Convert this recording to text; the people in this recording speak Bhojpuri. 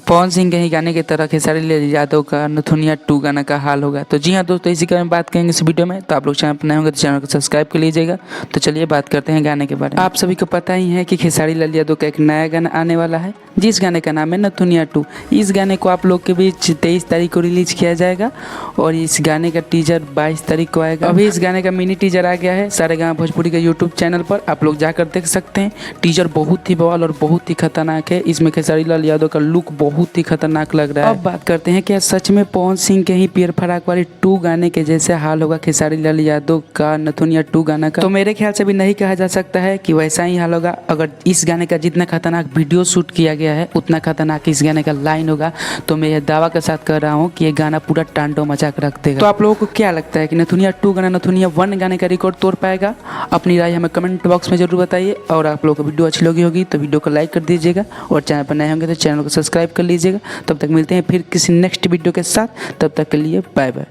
पवन सिंह के ही गाने की तरह खेसारी लाल यादव का नथुनिया 2 गाना का हाल होगा। तो जी हाँ दोस्तों, इसी के बारे में बात करेंगे इस वीडियो में। तो आप लोग चैनल पर नए होंगे तो चैनल को सब्सक्राइब कर लीजिएगा। तो चलिए बात करते हैं गाने के बारे में। आप सभी को पता ही है कि खेसारी लाल यादव का एक नया गाना आने वाला है, जिस गाने का नाम है नथुनिया 2। इस गाने को आप लोग के बीच 23 तारीख को रिलीज किया जाएगा और इस गाने का टीजर 22 तारीख को आएगा। अभी इस गाने का मिनी टीजर आ गया है सारेगामा भोजपुरी के यूट्यूब चैनल पर, आप लोग जाकर देख सकते हैं। टीजर बहुत ही बवाल और बहुत ही खतरनाक है। इसमें खेसारी लाल यादव का लुक बहुत ही खतरनाक लग रहा है। अब बात करते हैं क्या सच में पवन सिंह के ही पियर फराक वाली 2 गाने के जैसे हाल होगा खेसारी लाल यादव का नथुनिया 2 गाना का? तो मेरे ख्याल से भी नहीं कहा जा सकता है कि वैसा ही हाल होगा। अगर इस गाने का जितना खतरनाक वीडियो शूट किया गया है उतना खतरनाक इस गाने का लाइन होगा, तो मैं यह दावा के साथ कर रहा हूँ कि ये गाना पूरा टांडो मचा कर रख देगा। तो आप लोगों को क्या लगता है कि नथुनिया 2 गाना नथुनिया 1 गाने का रिकॉर्ड तोड़ पाएगा? अपनी राय हमें कमेंट बॉक्स में जरूर बताइए। और आप लोगों को वीडियो अच्छी लगी होगी तो वीडियो को लाइक कर दीजिएगा और चैनल पर नए होंगे तो चैनल को सब्सक्राइब कर लीजिएगा। तब तक मिलते हैं फिर किसी नेक्स्ट वीडियो के साथ, तब तक के लिए बाय बाय।